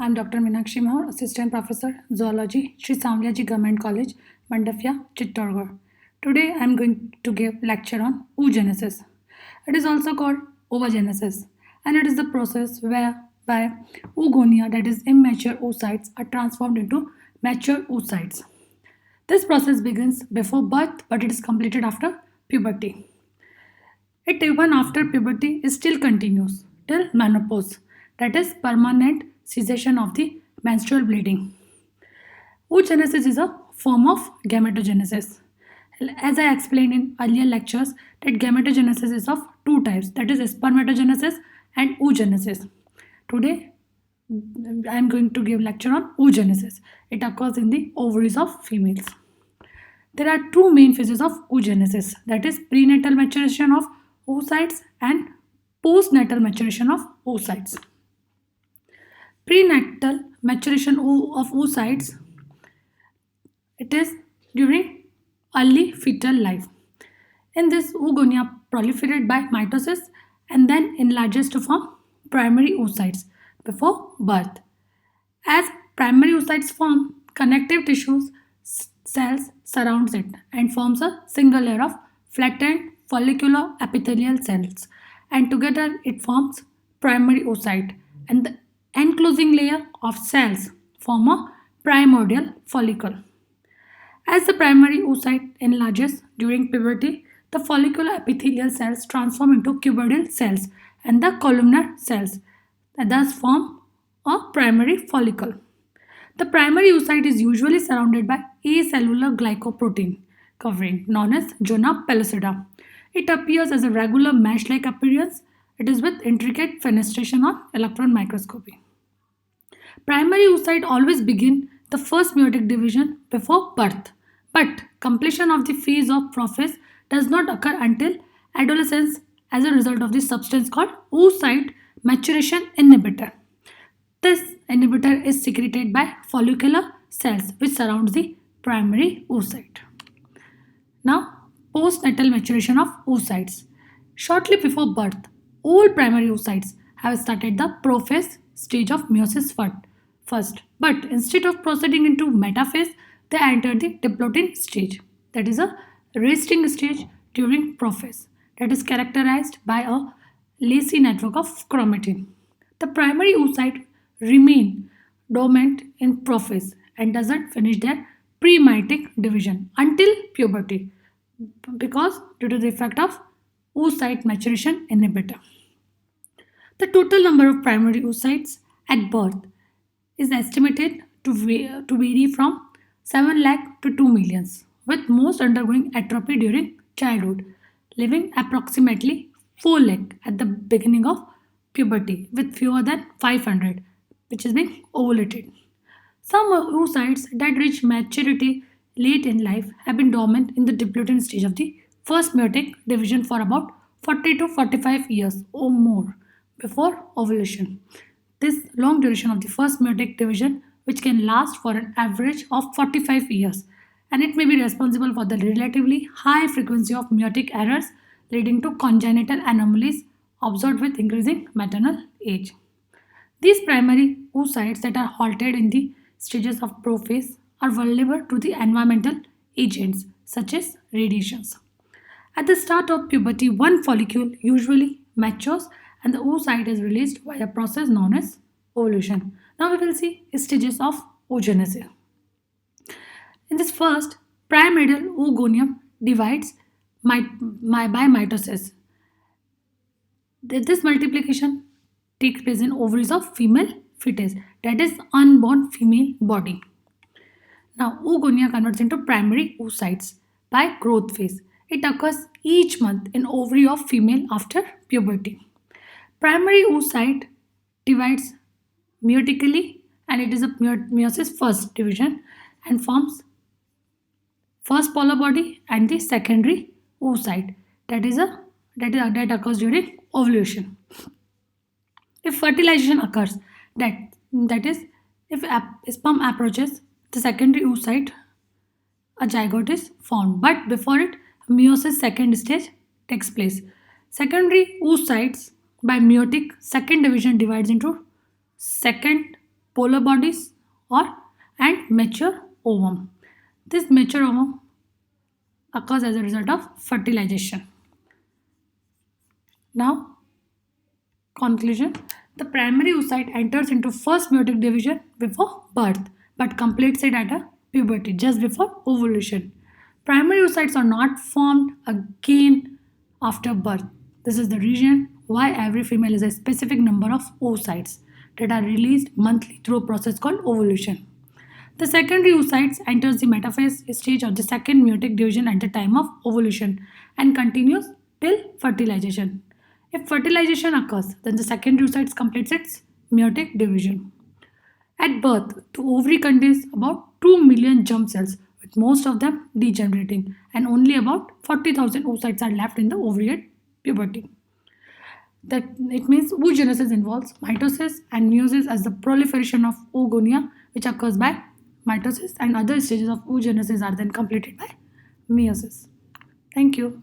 I'm Dr. Meenakshi Mahar, Assistant Professor, Zoology, Sri Samvyaji Government College, Mandafya, Chittorgarh. Today I'm going to give lecture on oogenesis. It is also called ovogenesis, and it is the process whereby oogonia, that is immature oocytes, are transformed into mature oocytes. This process begins before birth, but it is completed after puberty. It even after puberty is still continues till menopause, that is permanent cessation of the menstrual bleeding. Oogenesis is a form of gametogenesis. As I explained in earlier lectures, that gametogenesis is of two types, that is spermatogenesis and oogenesis. Today I am going to give lecture on oogenesis. It occurs in the ovaries of females. There are two main phases of oogenesis, that is prenatal maturation of oocytes and postnatal maturation of oocytes. Prenatal maturation of oocytes, it is during early fetal life. In this, oogonia proliferate by mitosis and then enlarges to form primary oocytes before birth. As primary oocytes form, connective tissues cells surrounds it and forms a single layer of flattened follicular epithelial cells, and together it forms primary oocyte, and the enclosing layer of cells form a primordial follicle. As the primary oocyte enlarges during puberty, the follicular epithelial cells transform into cuboidal cells and the columnar cells that thus form a primary follicle. The primary oocyte is usually surrounded by acellular glycoprotein covering known as zona pellucida. It appears as a regular mesh-like appearance. It is with intricate fenestration on electron microscopy. Primary oocyte always begin the first meiotic division before birth, but completion of the phase of prophase does not occur until adolescence as a result of the substance called oocyte maturation inhibitor. This inhibitor is secreted by follicular cells which surrounds the primary oocyte. Now, postnatal maturation of oocytes. Shortly before birth, all primary oocytes have started the prophase stage of meiosis first, but instead of proceeding into metaphase, they enter the diplotin stage, that is a resting stage during prophase, that is characterized by a lacy network of chromatin. The primary oocyte remain dormant in prophase and doesn't finish their pre-meiotic division until puberty because due to the effect of oocyte maturation inhibitor. The total number of primary oocytes at birth is estimated to vary from 7 lakh to 2 millions, with most undergoing atrophy during childhood, leaving approximately 4 lakh at the beginning of puberty, with fewer than 500, which is being ovulated. Some oocytes that reach maturity late in life have been dormant in the depletion stage of the first meiotic division for about 40 to 45 years or more before ovulation. This long duration of the first meiotic division, which can last for an average of 45 years, and it may be responsible for the relatively high frequency of meiotic errors leading to congenital anomalies observed with increasing maternal age. These primary oocytes that are halted in the stages of prophase are vulnerable to the environmental agents such as radiations. At the start of puberty, one follicle usually matures and the oocyte is released by a process known as ovulation. Now we will see stages of oogenesis. In this first, primordial oogonium divides by mitosis. This multiplication takes place in ovaries of female fetus, that is unborn female body. Now, oogonia converts into primary oocytes by growth phase. It occurs each month in ovary of female after puberty. Primary oocyte divides meiotically, and it is a meiosis first division and forms first polar body and the secondary oocyte, that occurs during ovulation. If fertilization occurs, that is, if sperm approaches the secondary oocyte, a zygote is formed. But before it, meiosis second stage takes place. Secondary oocytes by meiotic second division divides into second polar bodies or and mature ovum. This mature ovum occurs as a result of fertilization. Now, conclusion. The primary oocyte enters into first meiotic division before birth but completes it at a puberty just before ovulation. Primary oocytes are not formed again after birth. This is the reason why every female has a specific number of oocytes that are released monthly through a process called ovulation. The secondary oocytes enters the metaphase stage of the second meiotic division at the time of ovulation and continues till fertilization. If fertilization occurs, then the secondary oocytes completes its meiotic division. At birth, the ovary contains about 2 million germ cells, with most of them degenerating, and only about 40,000 oocytes are left in the ovary at puberty. That it means oogenesis involves mitosis and meiosis as the proliferation of oogonia, which occurs by mitosis, and other stages of oogenesis are then completed by meiosis. Thank you.